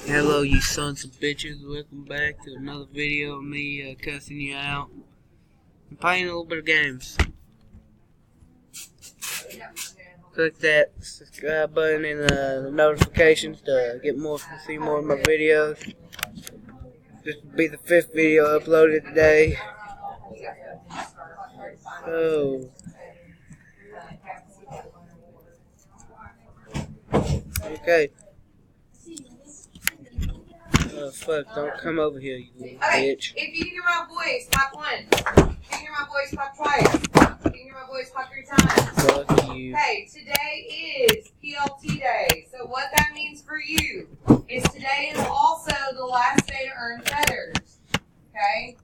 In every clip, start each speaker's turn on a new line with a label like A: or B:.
A: Hello, you sons of bitches. Welcome back to another video of me cussing you out. I'm playing a little bit of games. Click that subscribe button and the notifications to see more of my videos. This will be the 5th video uploaded today. Oh. Okay. Oh, fuck, don't come over here, you little bitch.
B: If you hear my voice, clap once. If you hear my voice, clap twice. If you hear my voice, clap 3 times.
A: Fuck you.
B: Okay, today is PLT day. So what that means for you is today is also the last day to earn feathers. Okay?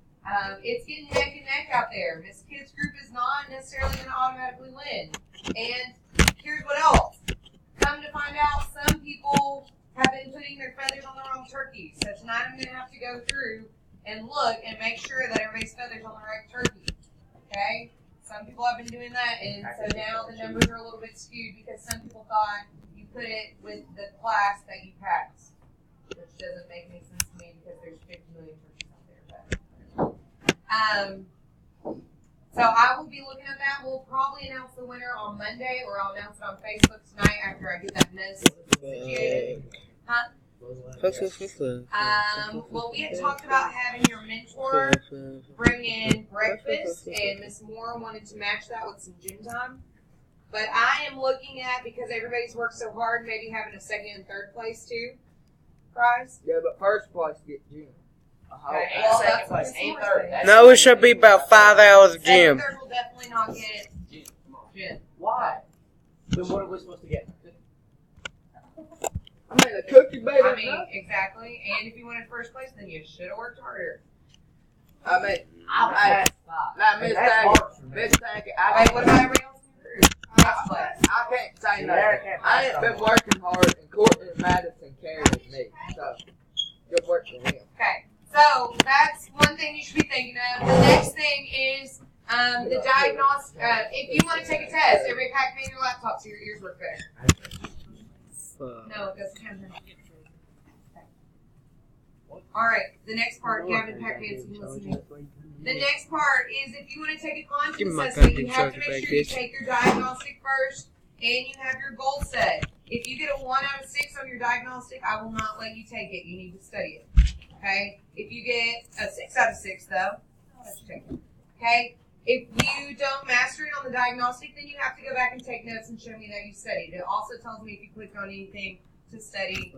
B: It's getting neck and neck out there. Miss Kids Group is not necessarily going to automatically win. And here's what else. Come to find out, some people have been putting their feathers on the wrong turkey. So tonight I'm going to have to go through and look and make sure that everybody's feathers on the right turkey. Okay? Some people have been doing that, and so now the numbers are a little bit skewed because some people thought you put it with the class that you passed, which doesn't make any sense to me because there's 50 million turkeys out there. So I will be looking at that. We'll probably announce the winner on Monday, or I'll announce it on Facebook tonight after I get that mess situated. Huh? Well, we had talked about having your mentor bring in breakfast, and Miss Moore wanted to match that with some gym time. But I am looking at, because everybody's worked so hard, maybe having a 2nd and 3rd place too. Prize?
C: Yeah, but 1st place get gym.
B: Okay, well, that's what Miss Moore said.
A: No, it should be about 5 hours of gym.
B: 2nd and 3rd will definitely not get gym.
C: Why? Then what are we supposed to get? I mean, a cookie baby.
B: I mean, exactly. And if you wanted 1st place, then you should have worked harder.
C: I mean, now, Miss Tackett,
B: Hey, what about everybody else in your group? Next place.
C: I can't say nothing. I ain't been working hard, and Courtney and Madison carried me, so good work for him.
B: Okay, so that's one thing you should be thinking of. The next thing is the diagnostic. If you want to take a test, everybody pack me in your laptop so your ears work better. No, it doesn't have that. All right, the next part, Gavin, pack me in so you can listen to me. The next part is if you want to take a conscience assessment, you have to make sure you take your diagnostic first and you have your goal set. If you get a 1 out of 6 on your diagnostic, I will not let you take it. You need to study it. Okay? If you get a 6 out of 6, though, I'll let you take it. Okay? If you don't master it on the diagnostic, then you have to go back and take notes and show me that you studied. It also tells me if you clicked on anything to study,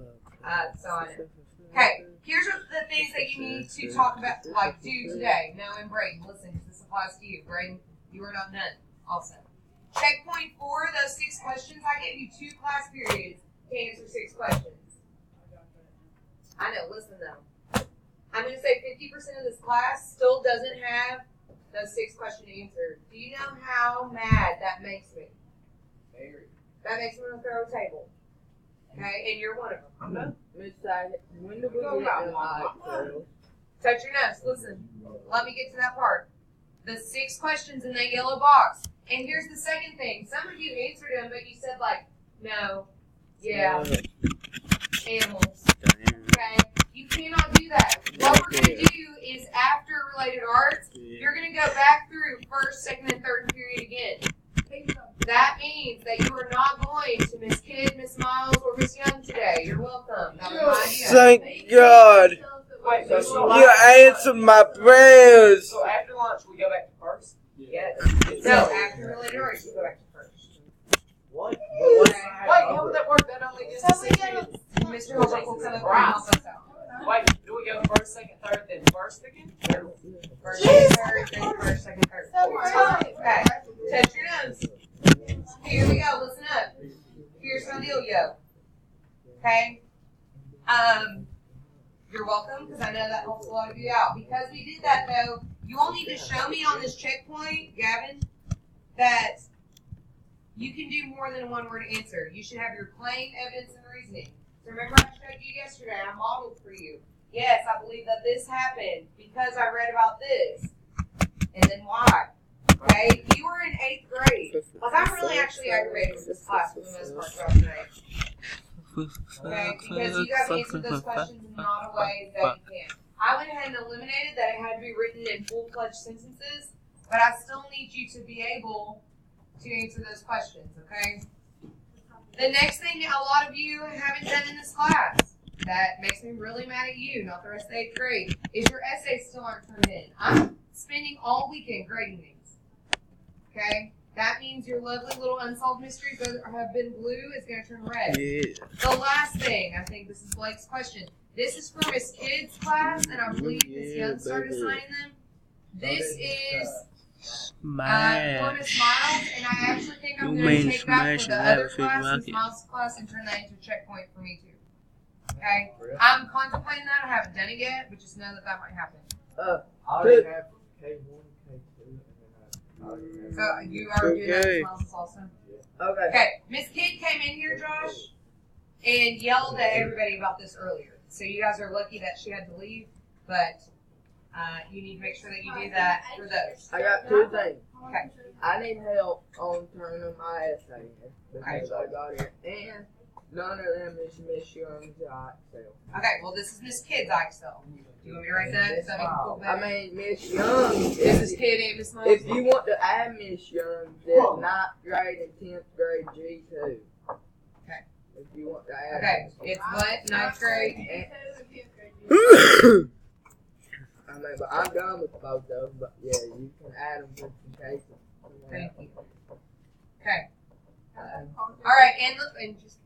B: so on it. Okay, here's the things that you need to talk about, like do today. Now, and Braden, listen, because this applies to you. Braden, you are not done also. Checkpoint 4, those 6 questions, I gave you 2 class periods to answer 6 questions. I know, listen though. I'm going to say 50% of this class still doesn't have those 6 question answers. Do you know how mad that makes me?
C: Very.
B: That makes me want to throw a table. Okay, and you're one of them.
C: I'm not. Miss Tackett, when do we get the hot?
B: Touch your nose. Listen. Let me get to that part. The 6 questions in that yellow box. And here's the second thing. Some of you answered them, but you said like, no, yeah, animals. Okay? You cannot do that. What we're going to do is after related arts, you're going to go back through 1st, 2nd, and 3rd period again. That means that you are not going to Miss Kidd, Miss Miles, or Miss Young today. You're welcome. That was my idea.
A: Thank God.
C: Wait,
A: You answered my prayers.
C: So after lunch, we go back to 1st?
B: Yes. No, after related arts, you go back to 1st.
C: What? Wait, how would that work? That only gives us 6 minutes.
B: Mr. Holbrook will come up and help us out.
C: Wait, do we go 1st, 2nd, 3rd, then 1st again?
B: 1st, 2nd, 3rd, then 1st, 2nd, 3rd. Okay. Touch your nose. Here we go. Listen up. Here's my deal, yo. Okay? You're welcome, because I know that helps a lot of you out. Because we did that, though, you all need to show me on this checkpoint, Gavin, that you can do more than a 1-word answer. You should have your claim, evidence, and reasoning. So remember I showed you yesterday, I modeled for you. Yes, I believe that this happened because I read about this. And then why? Okay? You were in 8th grade. Like, I'm really actually aggravated with this class for the most part throughout tonight. Okay, because you have answered those questions in not a way that you can. I went ahead and eliminated that it had to be written in full-fledged sentences, but I still need you to be able to answer those questions, okay? The next thing a lot of you haven't done in this class that makes me really mad at you, not the rest of the 8th grade, is your essays still aren't turned in. I'm spending all weekend grading these, okay? That means your lovely little unsolved mysteries that have been blue is going to turn red.
A: Yeah.
B: The last thing, I think this is Blake's question. This is for Miss Kids' class, and I believe Miss Young started signing them. This is for Miss Miles, and I actually think I'm going to take that for the other class, Miss Miles' class, and turn that into a checkpoint for me too. Okay? I'm contemplating that. I haven't done it yet, but just know that that might happen.
C: I already have K1, K2, and then
B: So you are doing that Miss Miles also?
C: Okay.
B: Okay. Miss Kid came in here, Josh, and yelled at everybody about this earlier. So you guys are lucky that she had to leave, but you need to make sure that you do that for those.
C: I got 2 things.
B: Okay.
C: I need help on turning my essay in because I got it, and none of them is Miss Young's Excel.
B: Okay, well, this is Miss Kid's Excel. Do you want me to write that? Does that make you feel better?
C: I mean, Miss Young.
B: Mrs. Kid and Miss Miles?
C: If you want to add Miss Young, then 9th grade and 10th grade G2.
B: Okay.
C: If you want to add.
B: Okay, it's what? 9th grade?
C: I mean, but I'm done with both of them. But yeah, you can add them just in case.
B: Thank you. Okay. Alright, and just.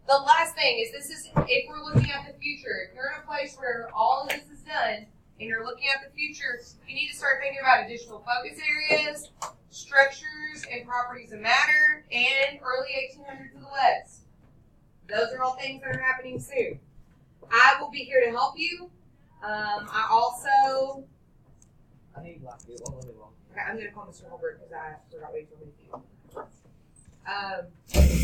B: The last thing is this is if we're looking at the future. If you're in a place where all of this is done and you're looking at the future, you need to start thinking about additional focus areas, structures and properties of matter, and early 1800s of the West. Those are all things that are happening soon. I will be here to help you. I also.
C: I need like it.
B: Okay, I'm going to call Mr. Holbert because I forgot what he told me to do.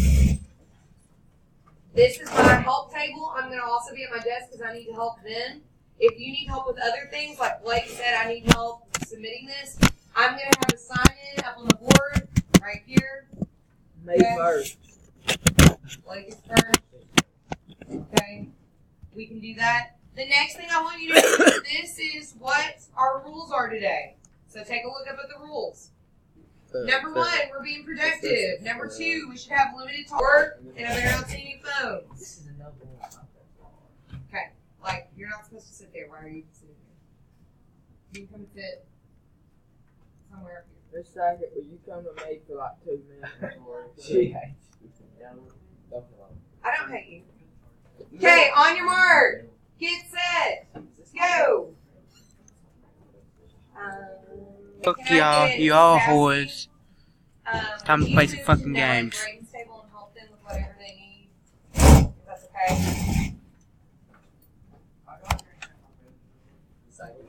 B: This is my help table. I'm going to also be at my desk because I need to help them. If you need help with other things, like Blake said, I need help submitting this. I'm going to have a sign-in up on the board right here.
C: May 1st.
B: Blake is first. Okay. We can do that. The next thing I want you to do, this is what our rules are today. So take a look up at the rules. Number 1, we're being productive. Number 2, we should have limited talk, and I better not see any phones.
C: This is another one.
B: Okay, like, you're not supposed to sit there. Why are you sitting there? You can come sit somewhere up here.
C: Miss Sackett, will you come to me for like 2 minutes?
D: She hates you.
B: I don't hate you. Okay, on your mark. Get set. Go.
A: Fuck
B: Can I
A: y'all,
B: get
A: you all
B: Sassy?
A: whores. Time to
B: you
A: play some
B: move
A: fucking
B: to that
A: games.
B: ratings table and help them with whatever they need. If that's okay.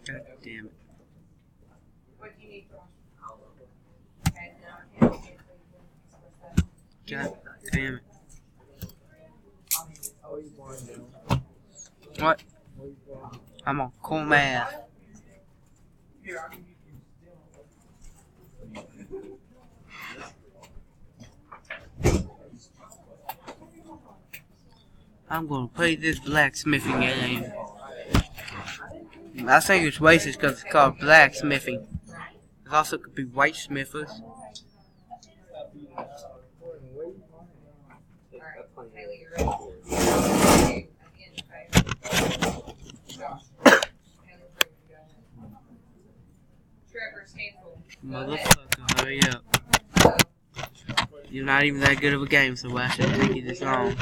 A: God damn it.
B: What do you need from? Okay, no, I can't get it.
A: God damn it.
C: Oh, you want to?
A: What?
C: Oh, you want?
A: I'm on cool math. I'm gonna play this blacksmithing game. I think it's racist because it's called blacksmithing. It also could be white smithers.
B: Alright, Haley, you ready? Okay, again, okay. Josh. Haley, go ahead. Trevor, Stanfield. Go ahead.
A: Motherfucker, hurry up. You're not even that good of a game, so why should it take you this long?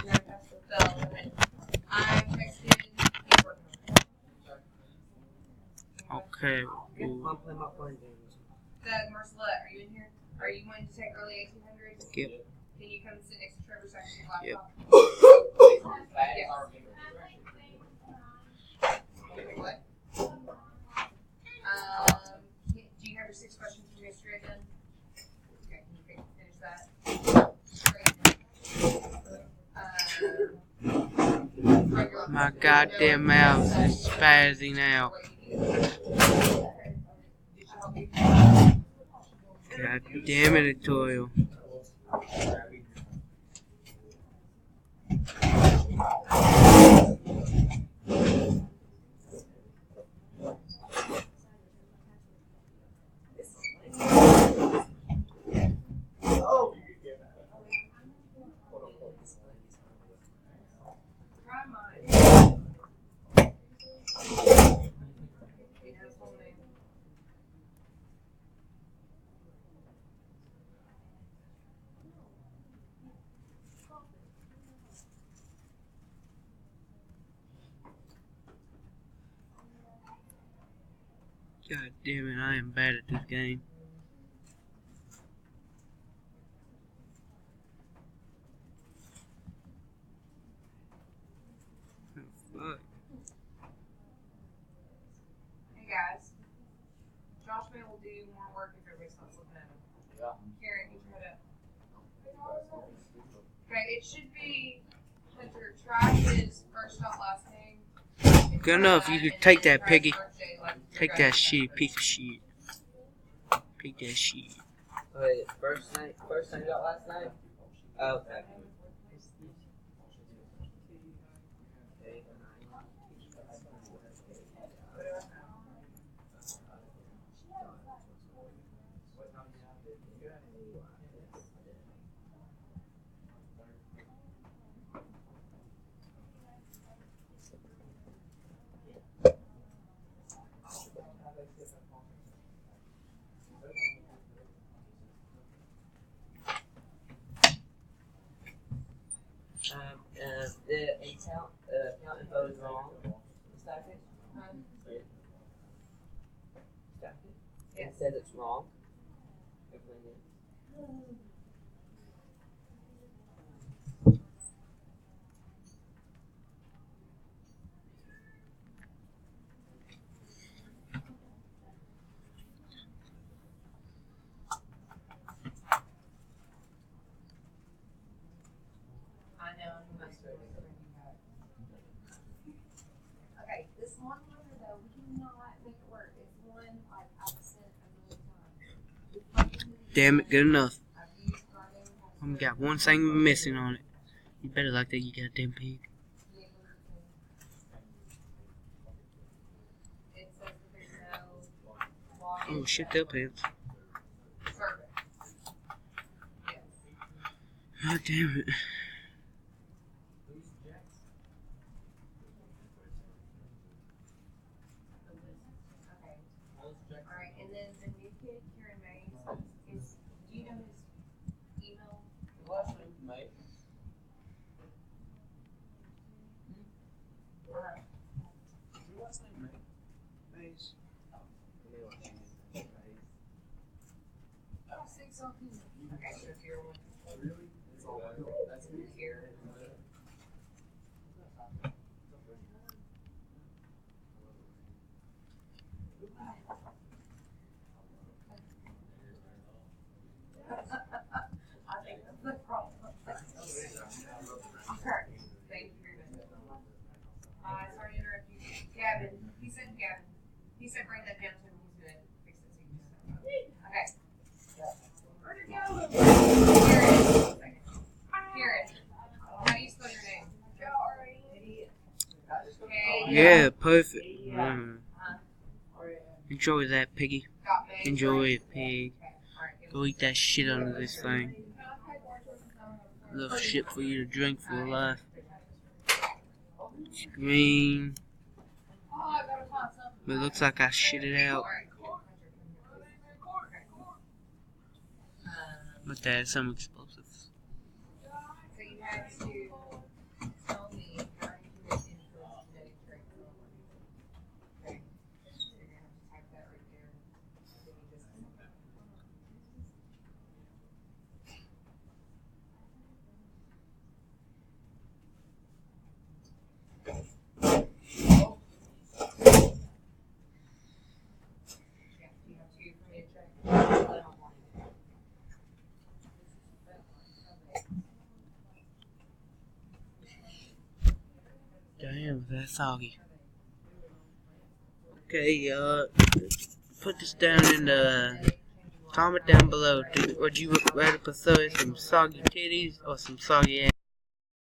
B: I'm texting.
A: Okay. Ooh.
B: Doug, Marcellette, are you in here? Are you wanting to take early 1800s?
A: Yep.
B: Can you come sit next to Trevor so I can see your laptop? Yes. What? Do you have your 6 questions from yesterday done? Okay, can you finish that?
A: My goddamn mouse is spazzing out. God damn it, Atoyo. God damn it, I am bad at this game. Oh, fuck.
B: Hey guys, Josh May will do more work if everybody stops looking at him.
D: Yeah.
B: Karen, you try to. Okay, it should be Hunter. Trash is first shot, last name.
A: Good enough, you could take that, Piggy. Take that shit, piece of shit. Take that shit.
C: Wait, first night got last night? Oh, okay. The account info is wrong. Stack it? Stack it? It says it's wrong.
B: Okay, this one letter though, we cannot make it work. It's one like I've sent a million times.
A: Damn it, good enough.
B: I've used Friday.
A: We got one thing missing on it. You better like that, you goddamn pig.
B: It says that there's no login.
A: Oh shit, their pants.
B: Service. Yes.
A: God damn it.
B: Okay. Alright, and then the new kid, Kieran Mays, do you know his email?
D: Last name, mate. Last name, mate. Maze.
B: Oh, 6 something. Okay, so if you're one.
D: Really? That's
B: Here. I think that's the problem. Alright, thank you very much. Sorry to interrupt you. Gavin, he said write that down to him. He's gonna fix it so you just okay. Where'd it go? Kieran, how do you spell your name?
A: Yeah, perfect. Enjoy that, piggy. Enjoy it, pig. Go eat that shit under this thing. Enough shit for you to drink for life. Green. But it looks like I shit it out. But there's some explosives.
B: So you had to tell me how you can influence genetic traits. Okay. So you're gonna have to type that right there. Then you just yeah, you have to for me to check.
A: Damn, that's soggy. Okay, put this down in the comment down below. Would you rather prefer some soggy titties or some soggy ass?